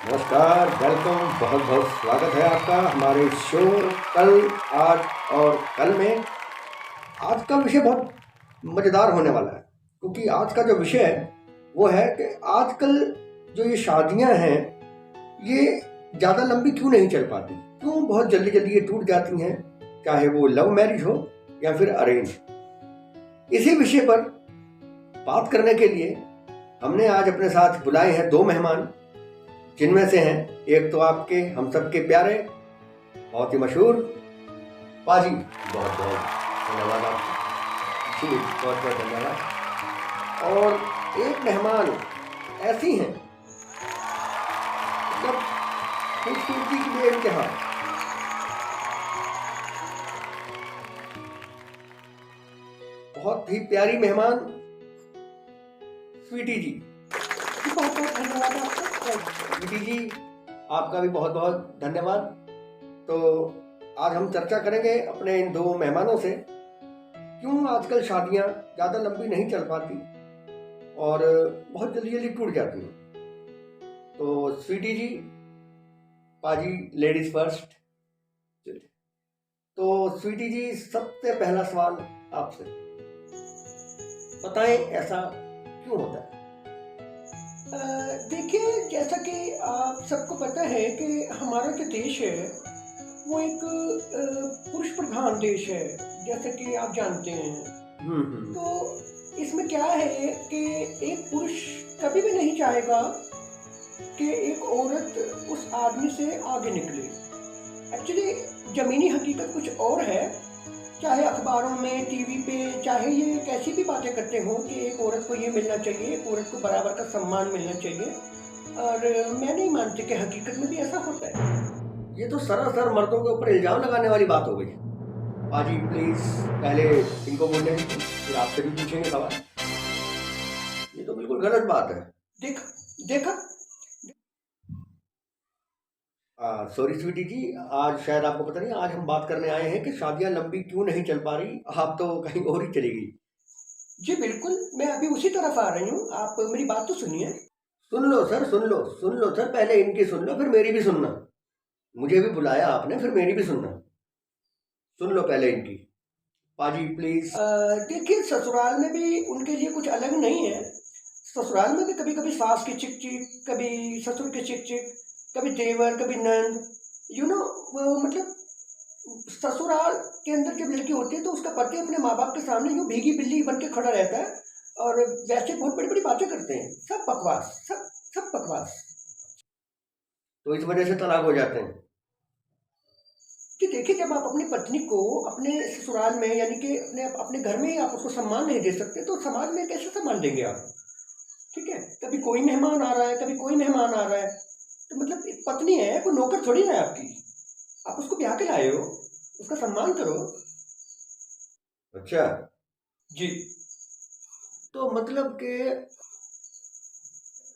नमस्कार, वेलकम, बहुत बहुत स्वागत है आपका हमारे शो कल, आज और कल में। आज का विषय बहुत मज़ेदार होने वाला है, क्योंकि आज का जो विषय है वो है कि आजकल जो ये शादियां हैं ये ज़्यादा लंबी क्यों नहीं चल पाती, क्यों बहुत जल्दी जल्दी ये टूट जाती हैं, चाहे वो लव मैरिज हो या फिर अरेंज। इसी विषय पर बात करने के लिए हमने आज अपने साथ बुलाए हैं दो मेहमान, जिनमें से हैं एक तो आपके हम सबके प्यारे, बहुत ही मशहूर पाजी। बहुत बहुत धन्यवाद आपका जी, बहुत बहुत धन्यवाद। और एक मेहमान ऐसी हैं मतलब खूबसूरती की बेइंतहा, बहुत ही प्यारी मेहमान स्वीटी जी। बहुत बहुत धन्यवाद आपका। स्वीटी जी, आपका भी बहुत बहुत धन्यवाद। तो आज हम चर्चा करेंगे अपने इन दो मेहमानों से क्यों आजकल शादियां ज़्यादा लंबी नहीं चल पाती और बहुत जल्दी जल्दी टूट जाती हैं। तो स्वीटी जी, पाजी, लेडीज फर्स्ट। तो स्वीटी जी, सबसे पहला सवाल आपसे, बताएं ऐसा क्यों होता है? देखिए, जैसा कि आप सबको पता है कि हमारा जो देश है वो एक पुरुष प्रधान देश है, जैसा कि आप जानते हैं। तो इसमें क्या है कि एक पुरुष कभी भी नहीं चाहेगा कि एक औरत उस आदमी से आगे निकले। एक्चुअली ज़मीनी हकीकत कुछ और है, चाहे अखबारों में, टीवी पे, चाहे ये कैसी भी बातें करते हों कि एक औरत को ये मिलना चाहिए, एक औरत को बराबर का सम्मान मिलना चाहिए, और मैं नहीं मानती कि हकीकत में भी ऐसा होता है। ये तो सरासर मर्दों के ऊपर इल्जाम लगाने वाली बात हो गई। पाजी प्लीज पहले इनको बोलने दीजिए, फिर आपसे भी पूछेंगे सवाल। ये तो बिल्कुल गलत बात है। देखा देखा सॉरी स्वीटी जी, आज शायद आपको पता नहीं, आज हम बात करने आए हैं कि शादियां लंबी क्यों नहीं चल पा रही। आप तो कहीं और ही चली गई। जी बिल्कुल, मैं अभी उसी तरफ आ रही हूँ, आप मेरी बात तो सुनिए। सुन लो सर, सुन लो सर, पहले इनकी सुन लो फिर मेरी भी सुनना। मुझे भी बुलाया आपने, फिर मेरी भी सुनना। सुन लो पहले इनकी। पाजी प्लीज। देखिए, ससुराल में भी उनके लिए कुछ अलग नहीं है। ससुराल में भी कभी कभी सास की चिक चिक, कभी ससुर की चिक चिक, कभी देवर, कभी नंद, मतलब ससुराल के अंदर जब लड़की होती है तो उसका पति अपने माँ बाप के सामने यूं भीगी बिल्ली बन के खड़ा रहता है और वैसे बहुत बड़ी बड़ी बातें करते हैं। सब बकवास, सब सब बकवास। तो इस वजह से तलाक हो जाते हैं। कि देखिए, जब आप अपनी पत्नी को अपने ससुराल में, यानी कि अपने अपने घर में ही आप उसको सम्मान नहीं दे सकते तो समाज में कैसे सम्मान देंगे आप? ठीक है, कभी कोई मेहमान आ रहा है, कभी कोई मेहमान आ रहा है, तो मतलब एक पत्नी है, कोई नौकर थोड़ी ना है आपकी। आप उसको ब्याह के लाए हो, उसका सम्मान करो। अच्छा, जी। तो मतलब कि,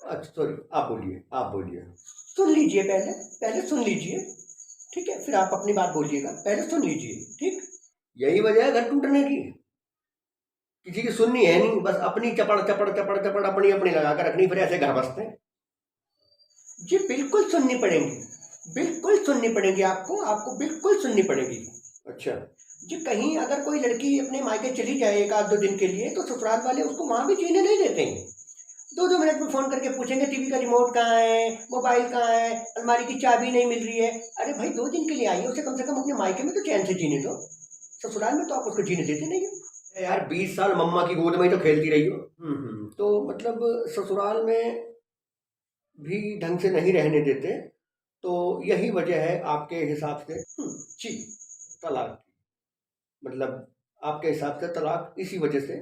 अच्छा सॉरी, आप बोलिए, आप बोलिए। सुन लीजिए, पहले पहले सुन लीजिए, ठीक है, फिर आप अपनी बात बोलिएगा, पहले सुन लीजिए, ठीक। यही वजह है घर टूटने की। किसी की सुननी है नहीं, बस अपनी चपड़ चपड़ चपड़ चपड़ अपनी अपनी लगा कर रखनी, फिर ऐसे घर बसते हैं। जी बिल्कुल सुननी पड़ेंगी, बिल्कुल सुननी पड़ेगी, आपको आपको बिल्कुल सुननी पड़ेगी। अच्छा। जी, कहीं अगर कोई लड़की अपने मायके चली जाए एक आध दो दिन के लिए तो ससुराल वाले उसको वहां भी जीने नहीं देते हैं। दो दो मिनट में फोन करके पूछेंगे टीवी का रिमोट कहाँ है, मोबाइल कहाँ है, अलमारी की चाबी नहीं मिल रही है। अरे भाई, 2 दिन के लिए आई है, उसे कम से कम अपने मायके में तो चैन से जीने दो। ससुराल में तो आप उसको जीने देते नहीं हो। यार 20 साल मम्मा की गोद में ही तो खेलती रही हो। तो मतलब ससुराल में भी ढंग से नहीं रहने देते, तो यही वजह है आपके हिसाब से जी। तलाक की। मतलब आपके हिसाब से तलाक इसी वजह से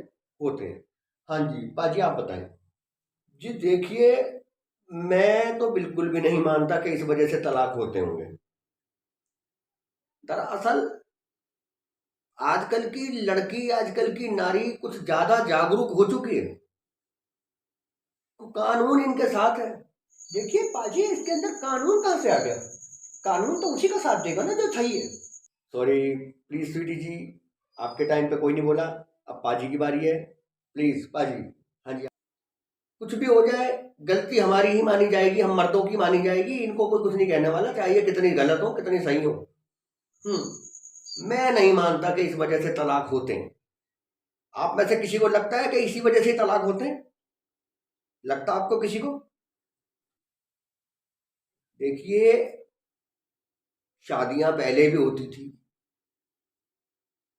होते हैं। हाँ जी पाजी, आप बताएं। जी देखिए, मैं तो बिल्कुल भी नहीं मानता कि इस वजह से तलाक होते होंगे। दरअसल आजकल की लड़की, आजकल की नारी कुछ ज्यादा जागरूक हो चुकी है, तो कानून इनके साथ है। देखिए पाजी, इसके अंदर कानून कहाँ से आ गया? कानून तो उसी का साथ देगा ना जो सही है। सॉरी प्लीज स्वीटी जी, आपके टाइम पे कोई नहीं बोला, अब पाजी की बारी है। प्लीज पाजी। हाँ जी, कुछ भी हो जाए, गलती हमारी ही मानी जाएगी, हम मर्दों की मानी जाएगी, इनको कोई कुछ नहीं कहने वाला, चाहे ये कितनी गलत हो कितनी सही हो। मैं नहीं मानता कि इस वजह से तलाक होते हैं। आप में से किसी को लगता है कि इसी वजह से तलाक होते हैं? लगता आपको किसी को? देखिए, शादियां पहले भी होती थी।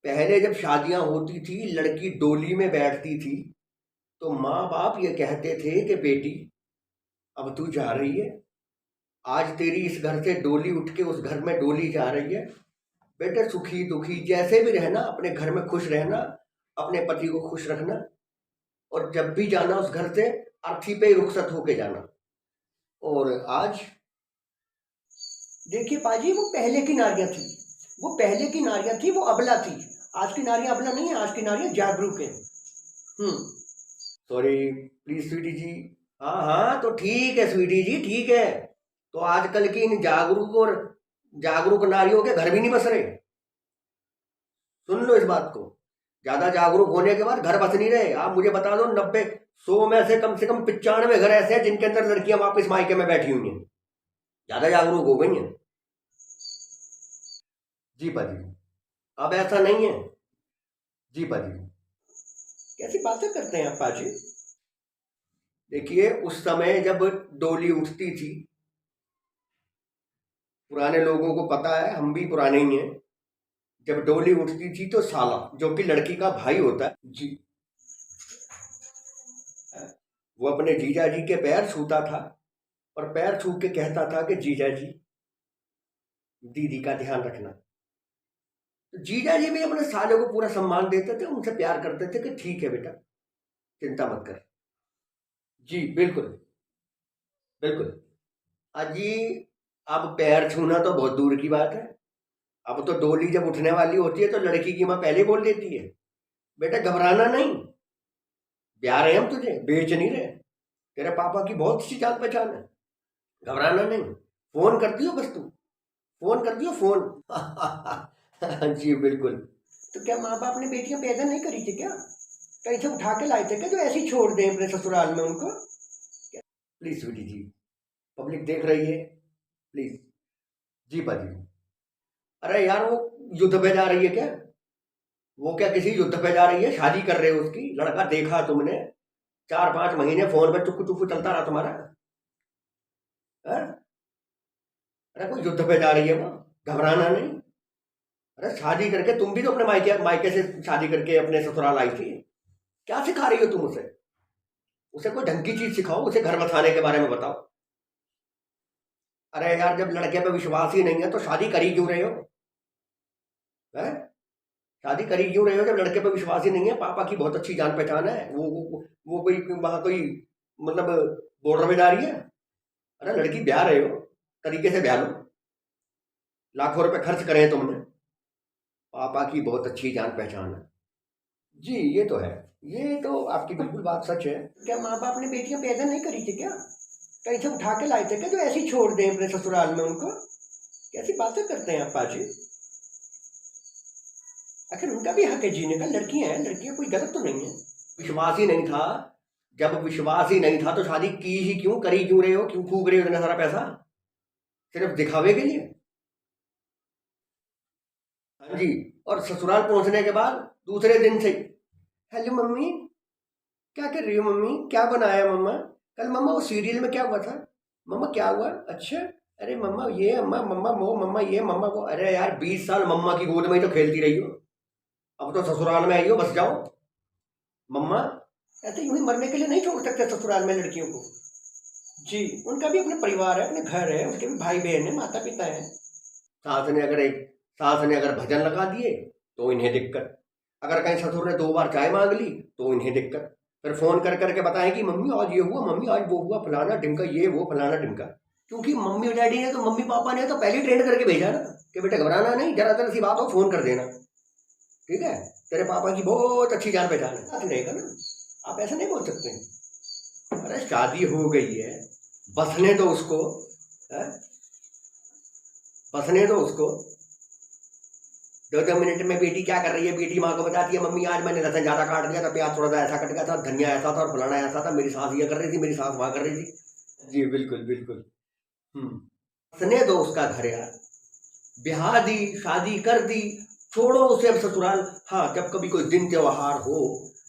पहले जब शादियां होती थी, लड़की डोली में बैठती थी तो माँ बाप ये कहते थे कि बेटी अब तू जा रही है, आज तेरी इस घर से डोली उठ के उस घर में डोली जा रही है, बेटे सुखी दुखी जैसे भी रहना, अपने घर में खुश रहना, अपने पति को खुश रखना, और जब भी जाना उस घर से अर्थी पे रुखसत होके जाना। और आज देखिए पाजी, वो पहले की नारियां थी, वो पहले की नारियां थी, वो अबला थी। आज की नारियां अबला नहीं है, आज की नारियां जागरूक है। सॉरी प्लीज स्वीटी जी। हाँ हाँ, तो ठीक है स्वीटी जी, ठीक है। तो आजकल की इन जागरूक नारियों के घर भी नहीं बस रहे। सुन लो इस बात को, ज्यादा जागरूक होने के बाद घर बस नहीं रहे। आप मुझे बता दो, 90-100 में से कम 95 घर ऐसे हैं जिनके अंदर लड़कियां वापस मायके में बैठी हुई हैं, ज्यादा जागरूक हो गई हैं। जी पाजी, अब ऐसा नहीं है। जी पाजी। कैसी बातें करते हैं आप पाजी? देखिए, उस समय जब डोली उठती थी, पुराने लोगों को पता है, हम भी पुराने ही हैं, जब डोली उठती थी तो साला, जो कि लड़की का भाई होता है जी, वो अपने जीजा जी के पैर छूता था और पैर छू के कहता था कि जीजा जी दीदी का ध्यान रखना। तो जीजा जी भी अपने साले को पूरा सम्मान देते थे, उनसे प्यार करते थे कि ठीक है बेटा, चिंता मत कर। जी बिल्कुल बिल्कुल। अजी, अब पैर छूना तो बहुत दूर की बात है। अब तो डोली जब उठने वाली होती है तो लड़की की माँ पहले बोल देती है, बेटा घबराना नहीं, ब्याह रहे हम तुझे, बेच नहीं रहे, तेरे पापा की बहुत अच्छी जान पहचान है, घबराना नहीं, फोन करती हो बस तू, फोन करती हो फोन। जी बिल्कुल। तो क्या माँ बाप ने बेटियां पैदा नहीं करी थी क्या? कहीं से उठा के लाए थे क्या, जो ऐसे ही छोड़ दें अपने ससुराल में उनको? प्लीज स्वीटी जी, पब्लिक देख रही है, प्लीज। जी पाजी। अरे यार, वो युद्ध पे जा रही है क्या? वो क्या किसी युद्ध पे जा रही है? शादी कर रहे हो उसकी, लड़का देखा तुमने, 4-5 महीने फोन पे चुप चुप चलता रहा तुम्हारा। अरे कोई युद्ध पे जा रही है वो, घबराना नहीं। अरे शादी करके तुम भी तो अपने मायके मायके से शादी करके अपने ससुराल आई थी, क्या सिखा रही हो तुम उसे? उसे कोई ढंग की चीज सिखाओ, उसे घर बसाने के बारे में बताओ। अरे यार, जब लड़के पे विश्वास ही नहीं है तो शादी करी क्यों रहे हो? है, शादी करी क्यों रहे हो जब लड़के पे विश्वास ही नहीं है? पापा की बहुत अच्छी जान पहचान है, वो कोई वहां कोई मतलब बॉर्डर में जा रही है? अरे लड़की ब्याह रहे हो, तरीके से ब्याह लो, लाखों रुपए खर्च करे हैं तुमने, पापा की बहुत अच्छी जान पहचान है। जी ये तो है, ये तो आपकी बिल्कुल बात सच है। क्या माँ बाप ने बेटियां पैदा नहीं करी थी क्या? कहीं से उठा के लाए थे क्या, जो ऐसे ही छोड़ दें अपने ससुराल में उनको? कैसी बातें करते हैं आप पाजी? आखिर उनका भी हक है जीने का, लड़कियां हैं, लड़कियां कोई गलत तो नहीं है। विश्वास ही नहीं था, जब विश्वास ही नहीं था तो शादी की ही क्यों, करी क्यों रहे हो, क्यों फूक रहे हो इतना सारा पैसा सिर्फ दिखावे के लिए? हाँ जी। और ससुराल पहुंचने के बाद दूसरे दिन से, हेलो मम्मी, क्या कर रही हो मम्मी, क्या बनाया मम्मा, कल मम्मा वो सीरियल में क्या हुआ था, मम्मा क्या हुआ, अच्छा, अरे मम्मा ये, अम्मा मम्मा वो, मम्मा ये मम्मा वो। अरे यार 20 साल मम्मा की गोद में ही तो खेलती रही हो, अब तो ससुराल में आई हो, बस जाओ मम्मा। ऐसे यूं ही मरने के लिए नहीं छोड़ सकते ससुराल में लड़कियों को। जी, उनका भी अपने परिवार है, अपने घर है, उनके भी भाई बहन है, माता पिता है। सास ने अगर भजन लगा दिए तो इन्हें दिक्कत, अगर कहीं ससुर ने 2 बार चाय मांग ली तो इन्हें दिक्कत, फिर फोन कर करके बताएं कि मम्मी आज ये हुआ, मम्मी आज वो हुआ, फलाना ढिमका, ये वो फलाना ढिमका। क्योंकि मम्मी डैडी ने तो, मम्मी पापा ने तो पहले ही ट्रेन करके भेजा ना कि बेटा घबराना नहीं, जरा जरा सी बात हो फोन कर देना, ठीक है, तेरे पापा की बहुत अच्छी जान पहचान है, साथ रहेगा ना। आप ऐसा नहीं बोल सकते। अरे शादी हो गई है, बसने दो उसको, है? बसने दो उसको। 2-2 मिनट में बेटी क्या कर रही है, बेटी माँ को बताती है मम्मी आज मैंने लहसुन ज़्यादा काट दिया था, प्याज थोड़ा सा ऐसा कट गया था, धनिया ऐसा था और फलाना ऐसा था, मेरी सास ये कर रही थी, मेरी सास वहाँ कर रही थी। जी बिल्कुल बिल्कुल। हंसने दो उसका घर यार, ब्याह दी शादी कर दी, छोड़ो उसे अब ससुराल। हाँ जब कभी कोई दिन त्योहार हो,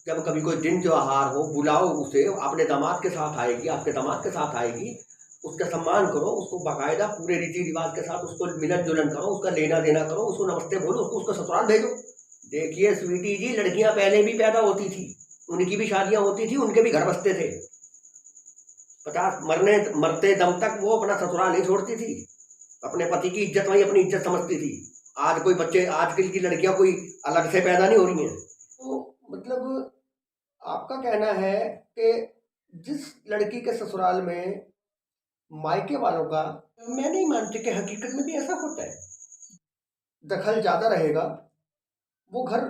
जब कभी कोई दिन त्योहार हो बुलाओ उसे, अपने दामाद के साथ आएगी, आपके दामाद के साथ आएगी, उसका सम्मान करो, उसको बाकायदा पूरे रीति रिवाज के साथ उसको मिलन जुलन करो, उसका लेना देना करो, उसको नमस्ते बोलो, उसको ससुराल भेजो। देखिए स्वीटी जी, लड़कियां पहले भी पैदा होती थी, उनकी भी शादियां होती थी, उनके भी घर बसते थे, 50 मरते दम तक वो अपना ससुराल नहीं छोड़ती थी, अपने पति की इज्जत वही अपनी इज्जत समझती थी। आज कोई बच्चे, आजकल की लड़कियां कोई अलग से पैदा नहीं हो रही हैं। तो मतलब आपका कहना है कि जिस लड़की के ससुराल में मायके वालों का, मैं नहीं मानती कि हकीकत में भी ऐसा होता है, दखल ज्यादा रहेगा, वो घर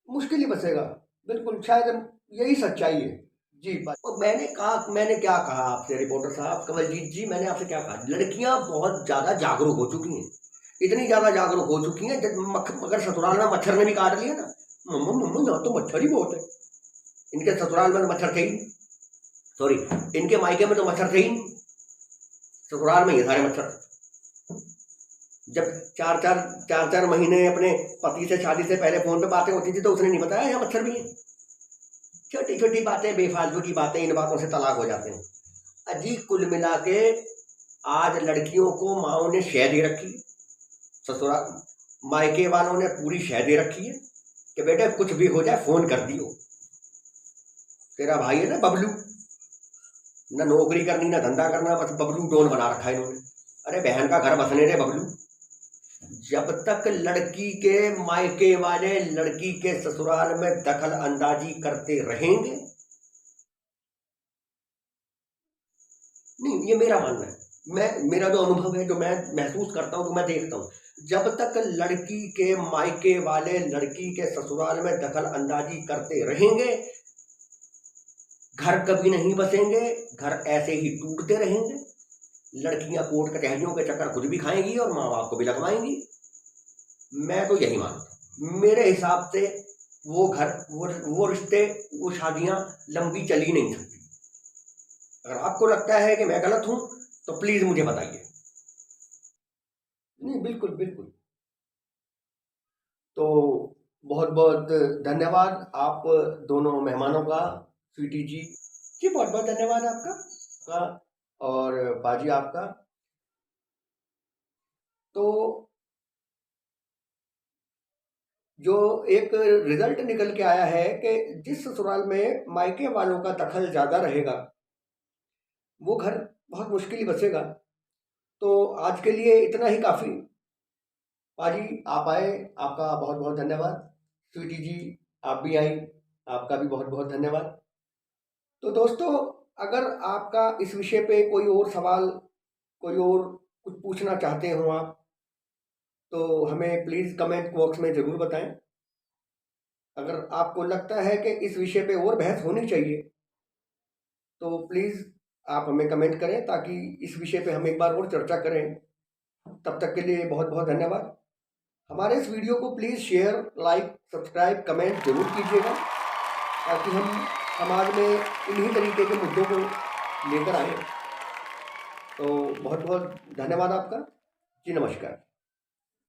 मुश्किल ही बसेगा। बिल्कुल, शायद यही सच्चाई है। जी और मैंने क्या कहा आपसे रिपोर्टर साहब, कमलजीत जी, मैंने आपसे क्या कहा, लड़कियां बहुत ज्यादा जागरूक हो चुकी हैं, इतनी ज्यादा जागरूक हो चुकी हैं, मगर ससुराल में मच्छर ने भी काट लिया ना, मम्मा मम्मा यहाँ तो मच्छर ही बहुत है। इनके ससुराल में तो मच्छर थे ही, सॉरी इनके मायके में तो मच्छर थे ही, ससुराल में ये सारे मच्छर। जब चार महीने अपने पति से शादी से पहले फोन पे बातें होती थी तो उसने नहीं बताया यहाँ मच्छर भी है। छोटी छोटी बातें, बेफालतू की बातें, इन बातों से तलाक हो जाते हैं। अजी कुल मिला के आज लड़कियों को माओ ने शह दे रखी, ससुराल मायके वालों ने पूरी शह दे रखी है कि बेटे कुछ भी हो जाए फोन कर दियो। तेरा भाई है ना बबलू, ना नौकरी करनी ना धंधा करना, बस बबलू डॉन बना रखा है इन्होंने। अरे बहन का घर बसने दे बबलू, जब तक लड़की के मायके वाले लड़की के ससुराल में दखल अंदाजी करते रहेंगे, नहीं ये मेरा मानना है, मेरा जो अनुभव है, जो मैं महसूस करता हूं, जो मैं देखता हूं, जब तक लड़की के मायके वाले लड़की के ससुराल में दखल अंदाजी करते रहेंगे, घर कभी नहीं बसेंगे, घर ऐसे ही टूटते रहेंगे। लड़कियां कोर्ट कचहरियों के चक्कर खुद भी खाएंगी और माँ बाप को भी लगवाएंगी। मैं तो यही मानता, मेरे हिसाब से वो घर, वो रिश्ते, वो शादियां लंबी चली नहीं सकती। अगर आपको लगता है कि मैं गलत हूं तो प्लीज मुझे बताइए। नहीं बिल्कुल बिल्कुल। तो बहुत बहुत धन्यवाद आप दोनों मेहमानों का, स्वीटी जी बहुत बहुत धन्यवाद आपका और बाजी आपका। तो जो एक रिजल्ट निकल के आया है कि जिस ससुराल में मायके वालों का दखल ज्यादा रहेगा वो घर बहुत मुश्किल ही बचेगा। तो आज के लिए इतना ही काफी। पाजी आप आए, आपका बहुत बहुत धन्यवाद। स्वीटी जी आप भी आई, आपका भी बहुत बहुत धन्यवाद। तो दोस्तों, अगर आपका इस विषय पे कोई और सवाल, कोई और कुछ पूछना चाहते हो आप, तो हमें प्लीज़ कमेंट बॉक्स में ज़रूर बताएं। अगर आपको लगता है कि इस विषय पे और बहस होनी चाहिए तो प्लीज़ आप हमें कमेंट करें ताकि इस विषय पे हम एक बार और चर्चा करें। तब तक के लिए बहुत बहुत धन्यवाद। हमारे इस वीडियो को please share, like, subscribe, comment जरूर कीजिएगा ताकि हम समाज में इन्हीं तरीके के मुद्दों को लेकर आए। तो बहुत बहुत धन्यवाद आपका जी, नमस्कार।